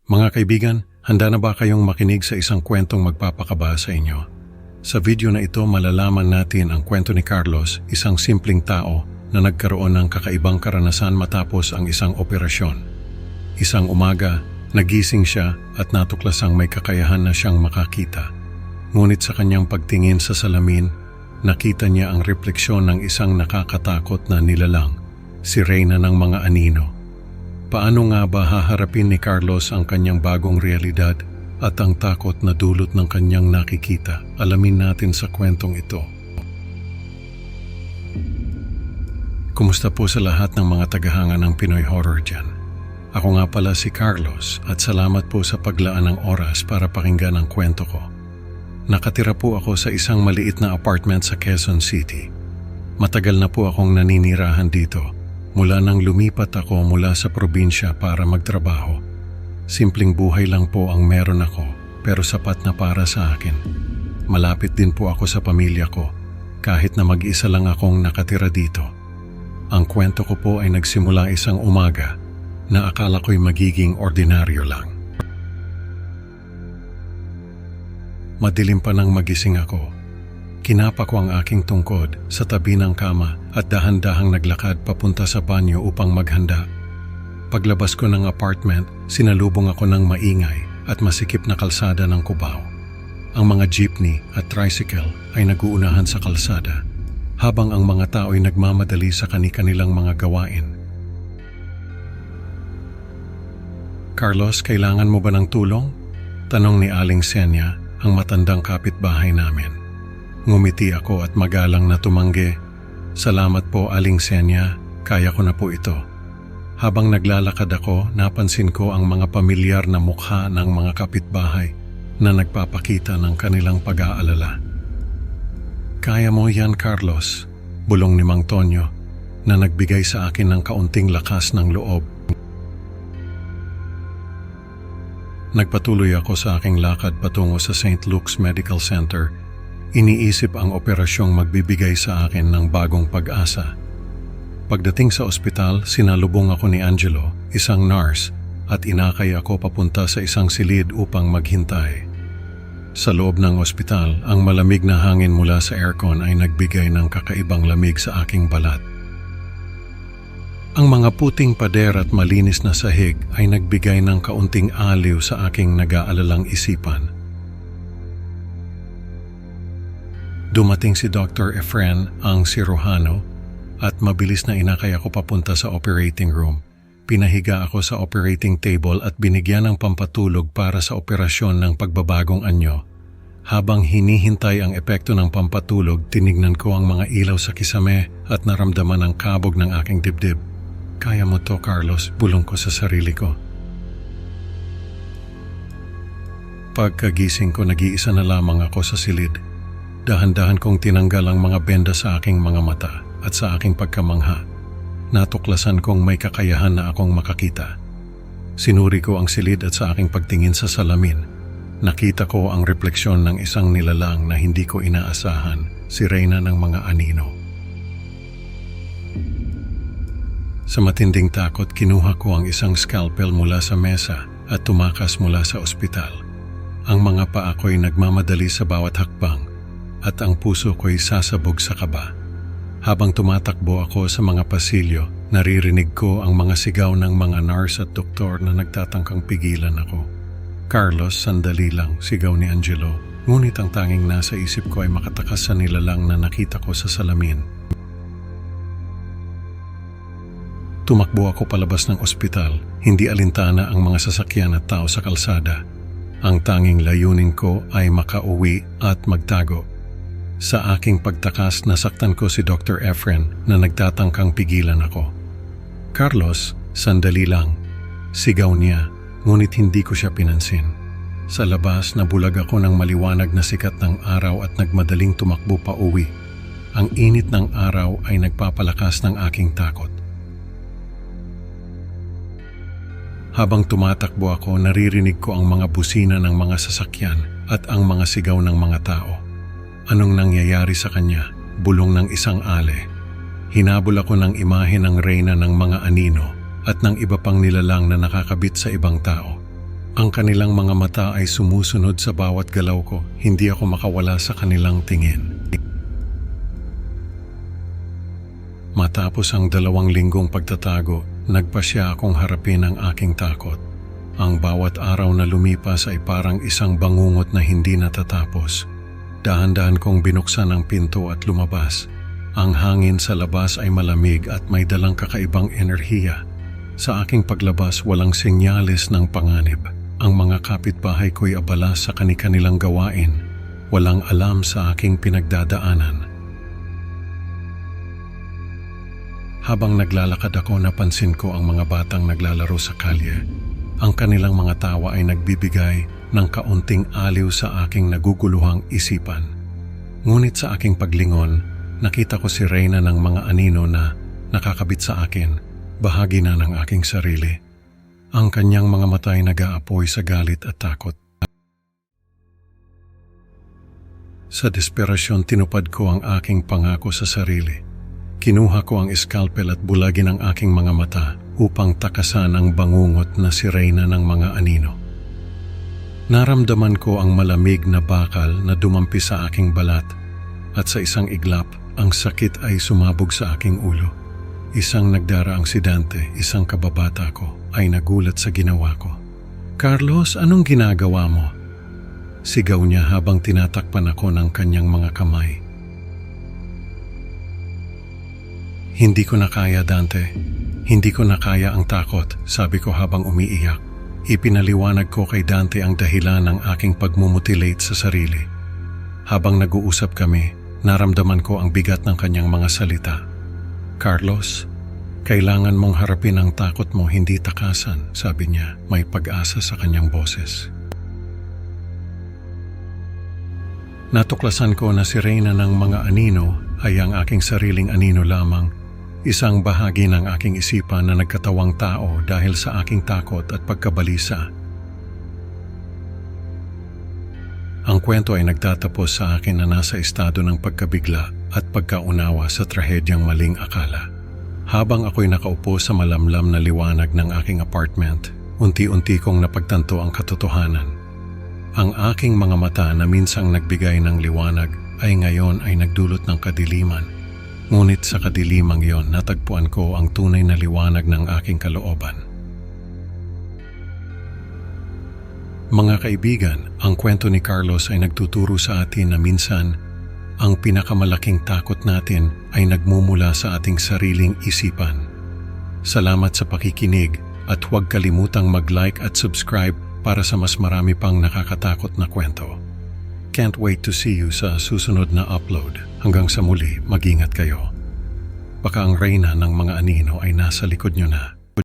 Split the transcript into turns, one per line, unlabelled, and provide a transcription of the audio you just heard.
Mga kaibigan, handa na ba kayong makinig sa isang kwentong magpapakaba sa inyo? Sa video na ito malalaman natin ang kwento ni Carlos, isang simpleng tao na nagkaroon ng kakaibang karanasan matapos ang isang operasyon. Isang umaga, nagising siya at natuklasang may kakayahan na siyang makakita. Ngunit sa kanyang pagtingin sa salamin, nakita niya ang refleksyon ng isang nakakatakot na nilalang, si Reyna ng mga anino. Paano nga ba haharapin ni Carlos ang kanyang bagong realidad at ang takot na dulot ng kanyang nakikita? Alamin natin sa kwentong ito. Kumusta po sa lahat ng mga tagahanga ng Pinoy Horror dyan? Ako nga pala si Carlos at salamat po sa paglaan ng oras para pakinggan ang kwento ko. Nakatira po ako sa isang maliit na apartment sa Quezon City. Matagal na po akong naninirahan dito. Mula nang lumipat ako mula sa probinsya para magtrabaho. Simpleng buhay lang po ang meron ako, pero sapat na para sa akin. Malapit din po ako sa pamilya ko, kahit na mag-isa lang akong nakatira dito. Ang kwento ko po ay nagsimula isang umaga na akala ko'y magiging ordinaryo lang. Madilim pa nang magising ako. Kinapa ko ang aking tungkod sa tabi ng kama at dahan-dahang naglakad papunta sa banyo upang maghanda. Paglabas ko ng apartment, sinalubong ako ng maingay at masikip na kalsada ng Cubao. Ang mga jeepney at tricycle ay naguunahan sa kalsada, habang ang mga tao ay nagmamadali sa kani-kanilang mga gawain. Carlos, kailangan mo ba ng tulong? Tanong ni Aling Senya, ang matandang kapitbahay namin. Ngumiti ako at magalang na tumanggi. Salamat po, Aling Senya, kaya ko na po ito. Habang naglalakad ako, napansin ko ang mga pamilyar na mukha ng mga kapitbahay na nagpapakita ng kanilang pag-aalala. Kaya mo yan, Carlos, bulong ni Mang Tonyo na nagbigay sa akin ng kaunting lakas ng loob. Nagpatuloy ako sa aking lakad patungo sa St. Luke's Medical Center. Iniisip ang operasyong magbibigay sa akin ng bagong pag-asa. Pagdating sa ospital, sinalubong ako ni Angelo, isang nurse, at inakay ako papunta sa isang silid upang maghintay. Sa loob ng ospital, ang malamig na hangin mula sa aircon ay nagbigay ng kakaibang lamig sa aking balat. Ang mga puting pader at malinis na sahig ay nagbigay ng kaunting aliw sa aking nag-aalalang isipan. Dumating si Dr. Efren, ang siruhano, at mabilis na inakay ako papunta sa operating room. Pinahiga ako sa operating table at binigyan ng pampatulog para sa operasyon ng pagbabagong anyo. Habang hinihintay ang epekto ng pampatulog, tinignan ko ang mga ilaw sa kisame at naramdaman ang kabog ng aking dibdib. Kaya mo to, Carlos, bulong ko sa sarili ko. Pagkagising ko, nag-iisa na lamang ako sa silid. Dahan-dahan kong tinanggal ang mga benda sa aking mga mata at sa aking pagkamangha. Natuklasan kong may kakayahan na akong makakita. Sinuri ko ang silid at sa aking pagtingin sa salamin, nakita ko ang refleksyon ng isang nilalang na hindi ko inaasahan, si Reyna ng mga anino. Sa matinding takot, kinuha ko ang isang scalpel mula sa mesa at tumakas mula sa ospital. Ang mga paa ko'y nagmamadali sa bawat hakbang at ang puso ko'y sasabog sa kaba. Habang tumatakbo ako sa mga pasilyo, naririnig ko ang mga sigaw ng mga nurse at doktor na nagtatangkang pigilan ako. Carlos, sandali lang, sigaw ni Angelo. Ngunit ang tanging nasa isip ko ay makatakas sa nilalang na nakita ko sa salamin. Tumakbo ako palabas ng ospital, hindi alintana ang mga sasakyan at tao sa kalsada. Ang tanging layunin ko ay makauwi at magtago. Sa aking pagtakas, nasaktan ko si Dr. Efren na nagtatangkang pigilan ako. Carlos, sandali lang. Sigaw niya, ngunit hindi ko siya pinansin. Sa labas, nabulag ako ng maliwanag na sikat ng araw at nagmadaling tumakbo pa uwi. Ang init ng araw ay nagpapalakas ng aking takot. Habang tumatakbo ako, naririnig ko ang mga busina ng mga sasakyan at ang mga sigaw ng mga tao. Anong nangyayari sa kanya? Bulong ng isang ale. Hinabol ako ng imahe ng Reyna ng mga anino at ng iba pang nilalang na nakakabit sa ibang tao. Ang kanilang mga mata ay sumusunod sa bawat galaw ko, hindi ako makawala sa kanilang tingin. Matapos ang 2 linggong pagtatago, nagpasya akong harapin ang aking takot. Ang bawat araw na lumipas ay parang isang bangungot na hindi natatapos. Dahan-dahan kong binuksan ang pinto at lumabas. Ang hangin sa labas ay malamig at may dalang kakaibang enerhiya. Sa aking paglabas, walang senyales ng panganib. Ang mga kapitbahay ko'y abala sa kani-kanilang gawain. Walang alam sa aking pinagdadaanan. Habang naglalakad ako, napansin ko ang mga batang naglalaro sa kalye. Ang kanilang mga tawa ay nagbibigay ng kaunting aliw sa aking naguguluhang isipan. Ngunit sa aking paglingon, nakita ko si Reyna ng mga anino na nakakabit sa akin, bahagi na ng aking sarili. Ang kanyang mga mata ay nag-aapoy sa galit at takot. Sa desperasyon, tinupad ko ang aking pangako sa sarili. Kinuha ko ang scalpel at bulagin ang aking mga mata upang takasan ang bangungot na si Reyna ng mga anino. Naramdaman ko ang malamig na bakal na dumampi sa aking balat at sa isang iglap, ang sakit ay sumabog sa aking ulo. Isang nagdaraang sidante, isang kababata ko, ay nagulat sa ginawa ko. "Carlos, anong ginagawa mo?" Sigaw niya habang tinatakpan ako ng kanyang mga kamay. "Hindi ko na kaya, Dante. Hindi ko na kaya ang takot," sabi ko habang umiiyak. Ipinaliwanag ko kay Dante ang dahilan ng aking pagmumutilate sa sarili. Habang nag-uusap kami, naramdaman ko ang bigat ng kanyang mga salita. "Carlos, kailangan mong harapin ang takot mo, hindi takasan," sabi niya, may pag-asa sa kanyang boses. Natuklasan ko na si Reyna ng mga anino ay ang aking sariling anino lamang, isang bahagi ng aking isipan na nagkatawang tao dahil sa aking takot at pagkabalisa. Ang kwento ay nagtatapos sa akin na nasa estado ng pagkabigla at pagkaunawa sa trahedyang maling akala. Habang ako'y nakaupo sa malamlam na liwanag ng aking apartment, unti-unti kong napagtanto ang katotohanan. Ang aking mga mata na minsang nagbigay ng liwanag ay ngayon ay nagdulot ng kadiliman. Ngunit sa kadilimang yon, natagpuan ko ang tunay na liwanag ng aking kalooban. Mga kaibigan, ang kwento ni Carlos ay nagtuturo sa atin na minsan, ang pinakamalaking takot natin ay nagmumula sa ating sariling isipan. Salamat sa pakikinig at huwag kalimutang mag-like at subscribe para sa mas marami pang nakakatakot na kwento. Can't wait to see you sa susunod na upload. Hanggang sa muli, mag-ingat kayo. Baka ang Reyna ng mga anino ay nasa likod nyo na.